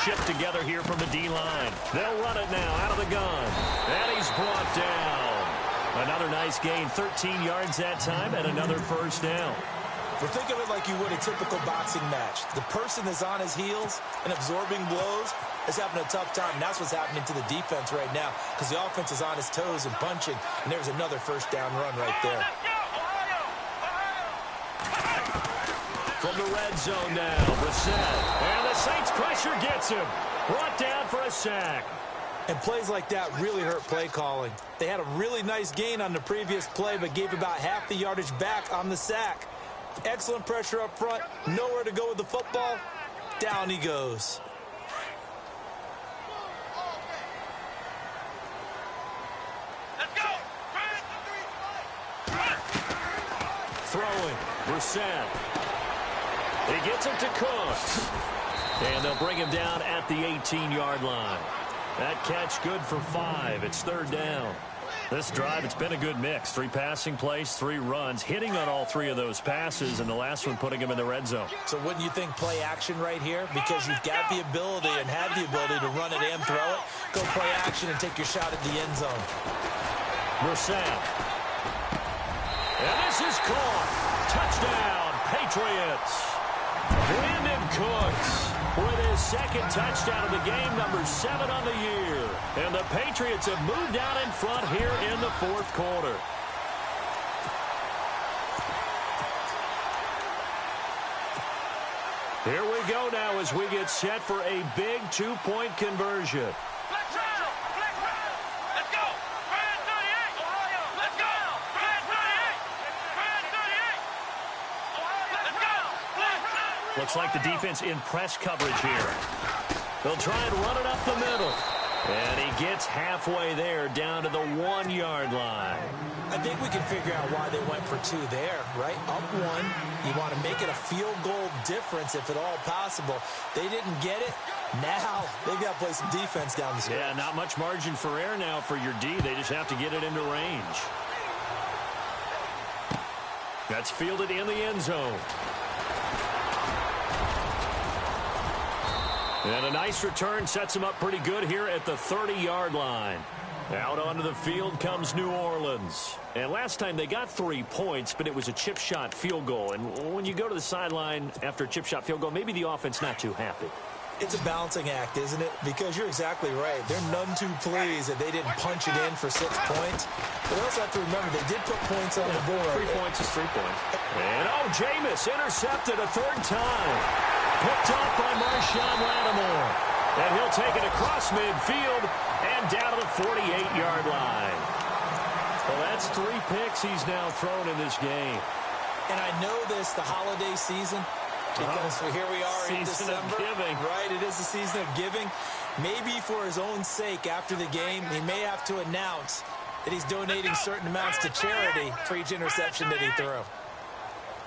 Shipped together here from the D-line. They'll run it now out of the gun. And he's brought down. Another nice gain, 13 yards that time, and another first down. Well, think of it like you would a typical boxing match. The person that's on his heels and absorbing blows is having a tough time. And that's what's happening to the defense right now because the offense is on his toes and punching. And there's another first down run right there. From the red zone now, Brissett. And the Saints pressure gets him. Brought down for a sack. And plays like that really hurt play calling. They had a really nice gain on the previous play, but gave about half the yardage back on the sack. Excellent pressure up front. Nowhere to go with the football. Down he goes. Let's go. Throwing. Brissett. He gets it to Cooks. And they'll bring him down at the 18-yard line. That catch good for 5. It's third down. This drive, it's been a good mix. 3 passing plays, 3 runs, hitting on all 3 of those passes, and the last one putting him in the red zone. So wouldn't you think play action right here? Because you've got the ability and had the ability to run it and throw it. Go play action and take your shot at the end zone. Brissett. And this is caught. Touchdown, Patriots. Brandon Cooks with his second touchdown of the game, number 7 on the year. And the Patriots have moved out in front here in the fourth quarter. Here we go now as we get set for a big 2-point conversion. Let's go. Brand 38. Ohio. Let's go. Brand 38. Brand 38. Ohio. Let's go. Looks like the defense in press coverage here. They'll try and run it up the middle. And he gets halfway there down to the 1-yard line. I think we can figure out why they went for 2 there, right? Up 1. You want to make it a field goal difference if at all possible. They didn't get it. Now they've got to play some defense down the stretch. Yeah, not much margin for error now for your D. They just have to get it into range. That's fielded in the end zone. And a nice return sets him up pretty good here at the 30-yard line. Out onto the field comes New Orleans. And last time they got 3 points, but it was a chip shot field goal. And when you go to the sideline after a chip shot field goal, maybe the offense not too happy. It's a balancing act, isn't it? Because you're exactly right. They're none too pleased that they didn't punch it in for 6 points. But they also have to remember they did put points on the board. 3 points is 3 points. And Jameis intercepted a 3rd time. Picked off by Marshawn Lattimore. And he'll take it across midfield and down to the 48-yard line. Well, that's 3 picks he's now thrown in this game. And I know this, the holiday season, because here we are in December. Season of giving. Right, it is the season of giving. Maybe for his own sake after the game, he may have to announce that he's donating certain amounts to charity for each interception that he threw.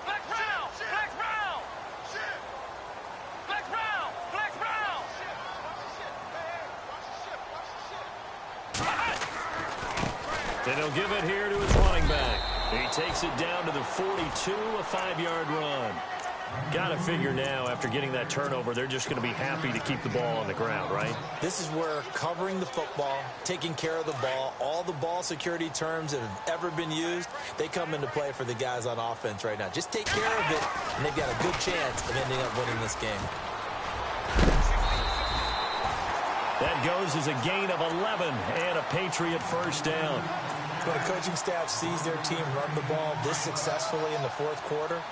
Flex round. Flex round. Flex round. Flex round. Then he'll give it here to his running back. He takes it down to the 42, a 5-yard run. Got to figure now, after getting that turnover, they're just going to be happy to keep the ball on the ground, right? This is where covering the football, taking care of the ball, all the ball security terms that have ever been used, they come into play for the guys on offense right now. Just take care of it, and they've got a good chance of ending up winning this game. That goes as a gain of 11 and a Patriot first down. When a coaching staff sees their team run the ball this successfully in the fourth quarter,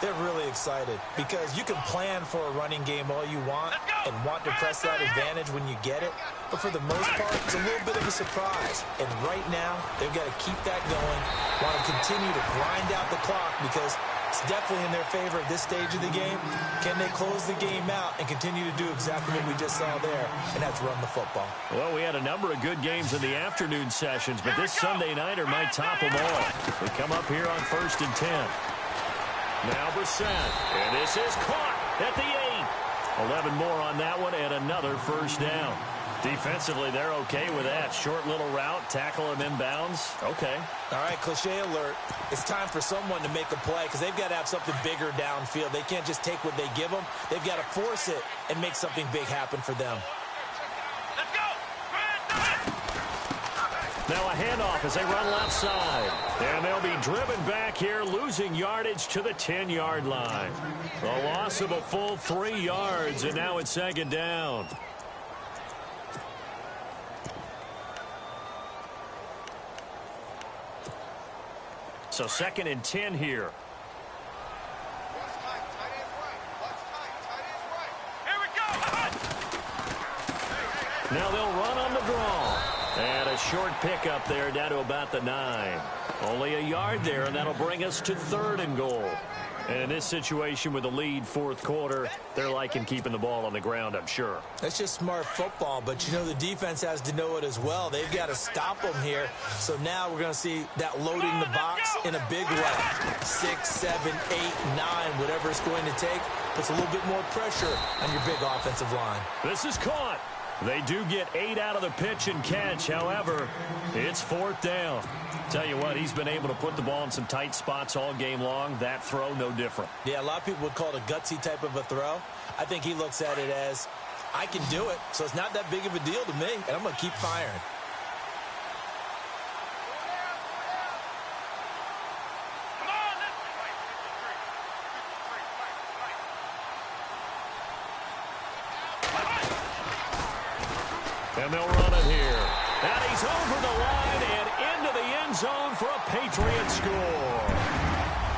they're really excited because you can plan for a running game all you want and want to press that advantage when you get it. But for the most part, it's a little bit of a surprise. And right now, they've got to keep that going, want to continue to grind out the clock because It's definitely in their favor at this stage of the game. Can they close the game out and continue to do exactly what we just saw there, and that's run the football? Well, we had a number of good games in the afternoon sessions, but this Sunday nighter might top them all. We come up here on 1st and 10. Now Brissett, and this is caught at the 8. 11 more on that one, and another first down. Defensively, they're okay with that. Short little route, tackle him inbounds. Okay. All right, cliche alert. It's time for someone to make a play because they've got to have something bigger downfield. They can't just take what they give them. They've got to force it and make something big happen for them. Let's go. Now a handoff as they run left side. And they'll be driven back here, losing yardage to the 10-yard line. A loss of a full 3 yards, and now it's 2nd down. So 2nd and 10 here. Here we go. Now they'll run on the draw. And a short pickup there down to about the 9. Only a yard there, and that'll bring us to 3rd and goal. And in this situation with a lead 4th quarter, they're liking keeping the ball on the ground, I'm sure. That's just smart football, but, you know, the defense has to know it as well. They've got to stop them here. So now we're going to see that loading the box in a big way. 6, 7, 8, 9, whatever it's going to take, puts a little bit more pressure on your big offensive line. This is caught. They do get 8 out of the pitch and catch. However, it's 4th down. Tell you what, he's been able to put the ball in some tight spots all game long. That throw, no different. Yeah, a lot of people would call it a gutsy type of a throw. I think he looks at it as, I can do it, so it's not that big of a deal to me, and I'm going to keep firing. Come on. And they'll run it here. And he's over the line and into the end zone for a Patriot score.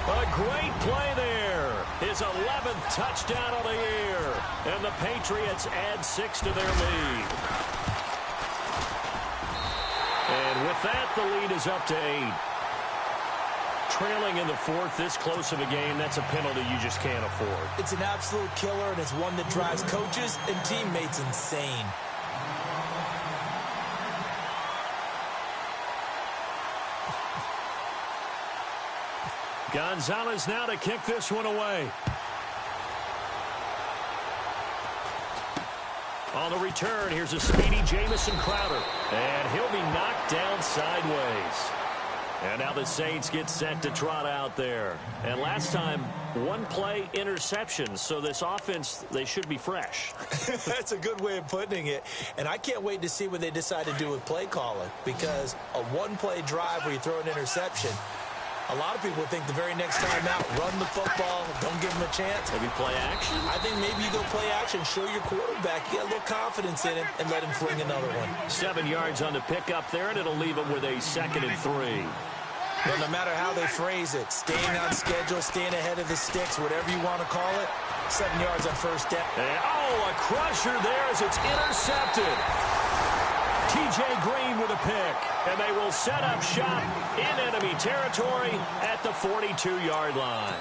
A great play there. His 11th touchdown of the year. And the Patriots add 6 to their lead. And with that, the lead is up to 8. Trailing in the 4th, this close of a game, that's a penalty you just can't afford. It's an absolute killer, and it's one that drives coaches and teammates insane. Gonzalez now to kick this one away. On the return, here's a speedy Jamison Crowder. And he'll be knocked down sideways. And now the Saints get set to trot out there. And last time, 1-play interception. So this offense, they should be fresh. That's a good way of putting it. And I can't wait to see what they decide to do with play calling. Because a 1-play drive where you throw an interception, a lot of people think the very next time out, run the football, don't give them a chance. Maybe play action? I think maybe you go play action, show your quarterback, get a little confidence in him, and let him fling another one. 7 yards on the pickup there, and it'll leave him with a 2nd and 3. But no matter how they phrase it, staying on schedule, staying ahead of the sticks, whatever you want to call it, 7 yards on first down. And, a crusher there as it's intercepted. T.J. Green with a pick, and they will set up shop in enemy territory at the 42-yard line.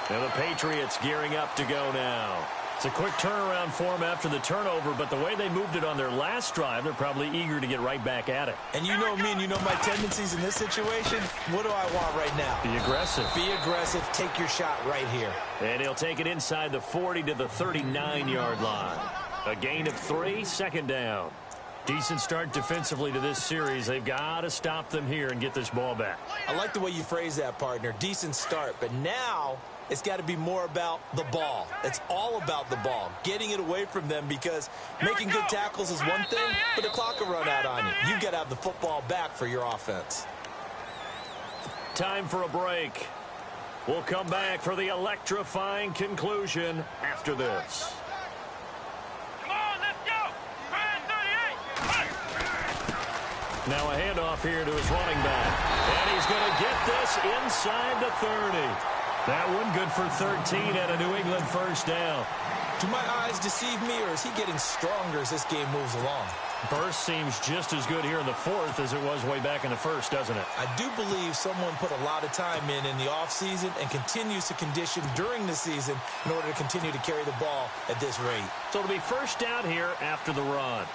And the Patriots gearing up to go now. It's a quick turnaround for them after the turnover, but the way they moved it on their last drive, they're probably eager to get right back at it. And you know me and you know my tendencies in this situation. What do I want right now? Be aggressive. Be aggressive. Take your shot right here. And he'll take it inside the 40 to the 39-yard line. A gain of 3, 2nd down. Decent start defensively to this series. They've got to stop them here and get this ball back. I like the way you phrase that, partner. Decent start. But now it's got to be more about the ball. It's all about the ball. Getting it away from them, because making good tackles is one thing, but the clock will run out on you. You've got to have the football back for your offense. Time for a break. We'll come back for the electrifying conclusion after this. Now a handoff here to his running back. And he's going to get this inside the 30. That one good for 13 at a New England first down. Do my eyes deceive me, or is he getting stronger as this game moves along? Burst seems just as good here in the fourth as it was way back in the first, doesn't it? I do believe someone put a lot of time in the offseason and continues to condition during the season in order to continue to carry the ball at this rate. So it'll be first down here after the run.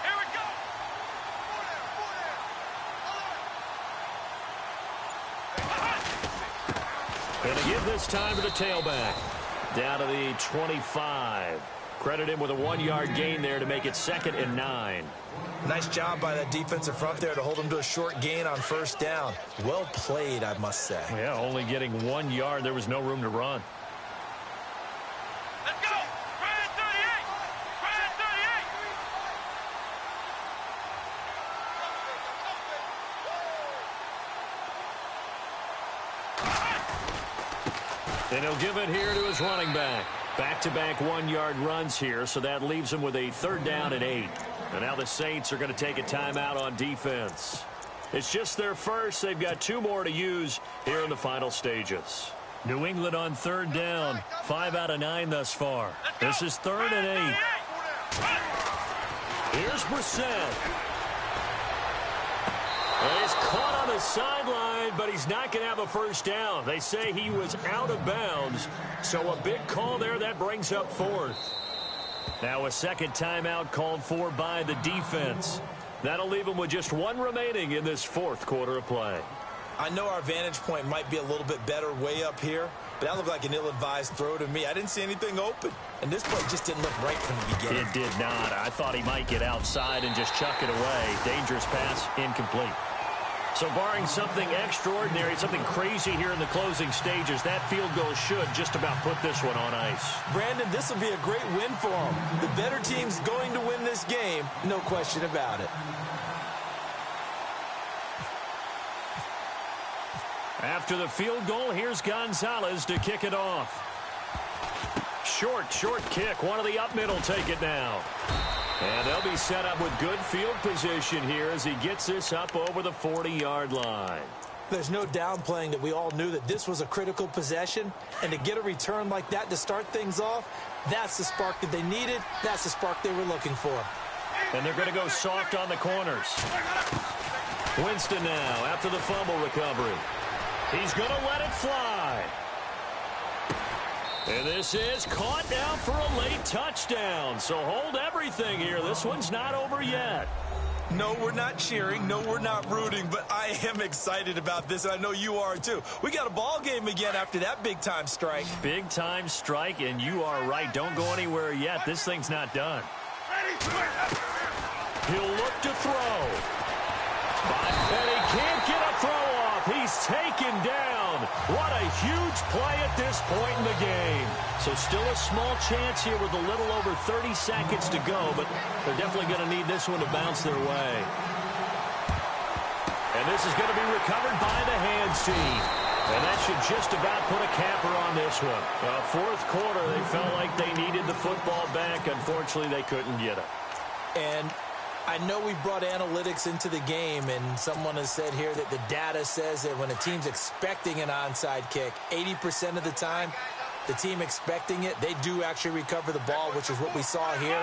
Here we go. Going to give this time to the tailback. Down to the 25. Credit him with a 1-yard gain there to make it 2nd and 9. Nice job by that defensive front there to hold him to a short gain on first down. Well played, I must say. Yeah, only getting 1 yard. There was no room to run. Let's go. Brand 38. Brand 38. And he'll give it here to his running back. Back-to-back 1-yard runs here, so that leaves him with a 3rd down and 8. And now the Saints are going to take a timeout on defense. It's just their first. They've got 2 more to use here in the final stages. New England on 3rd down. 5 out of 9 thus far. This is 3rd and 8. Here's Brissett. He's caught on the sideline, but he's not going to have a first down. They say he was out of bounds, so a big call there. That brings up 4th. Now a 2nd timeout called for by the defense. That'll leave him with just 1 remaining in this 4th quarter of play. I know our vantage point might be a little bit better way up here, but that looked like an ill-advised throw to me. I didn't see anything open, and this play just didn't look right from the beginning. It did not. I thought he might get outside and just chuck it away. Dangerous pass, incomplete. So barring something extraordinary, something crazy here in the closing stages, that field goal should just about put this one on ice. Brandon, this will be a great win for him. The better team's going to win this game, no question about it. After the field goal, here's Gonzalez to kick it off. Short kick. One of the up middle take it now. And they'll be set up with good field position here as he gets this up over the 40-yard line. There's no downplaying that we all knew that this was a critical possession, and to get a return like that to start things off, that's the spark that they needed. That's the spark they were looking for. And they're going to go soft on the corners. Winston now after the fumble recovery. He's going to let it fly. And this is caught now for a late touchdown. So hold everything here. This one's not over yet. No, we're not cheering. No, we're not rooting. But I am excited about this, and I know you are too. We got a ball game again after that big-time strike. Big-time strike, and you are right. Don't go anywhere yet. This thing's not done. He'll look to throw. And he can't get a throw off. He's taken down. What a huge play at this point in the game. So still a small chance here with a little over 30 seconds to go, but they're definitely going to need this one to bounce their way. And this is going to be recovered by the hands team. And that should just about put a capper on this one. Fourth quarter, they felt like they needed the football back. Unfortunately, they couldn't get it. And I know we brought analytics into the game, and someone has said here that the data says that when a team's expecting an onside kick, 80% of the time, the team expecting it, they do actually recover the ball, which is what we saw here.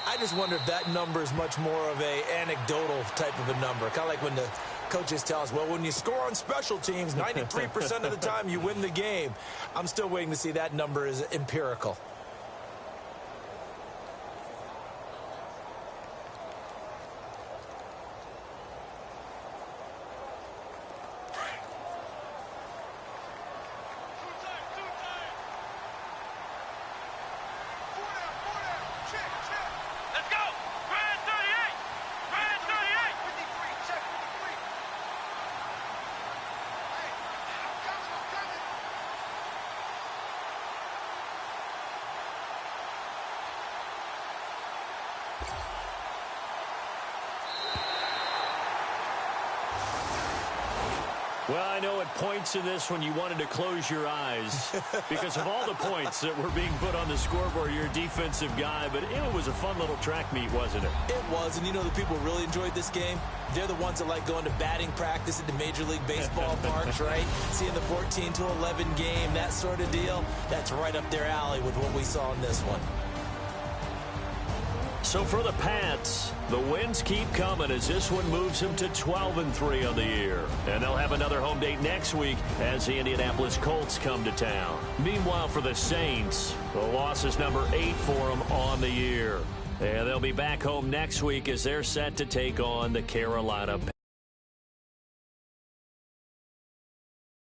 I just wonder if that number is much more of a anecdotal type of a number. Kind of like when the coaches tell us, well, when you score on special teams, 93% of the time you win the game. I'm still waiting to see that number is empirical. Well, I know at points in this when you wanted to close your eyes because of all the points that were being put on the scoreboard. You're a defensive guy, but it was a fun little track meet, wasn't it? It was, and you know the people really enjoyed this game? They're the ones that like going to batting practice at the Major League Baseball parks, right? Seeing the 14-11 game, that sort of deal. That's right up their alley with what we saw in this one. So for the Pats, the wins keep coming as this one moves them to 12-3 on the year. And they'll have another home date next week as the Indianapolis Colts come to town. Meanwhile, for the Saints, the loss is number 8 for them on the year. And they'll be back home next week as they're set to take on the Carolina Panthers.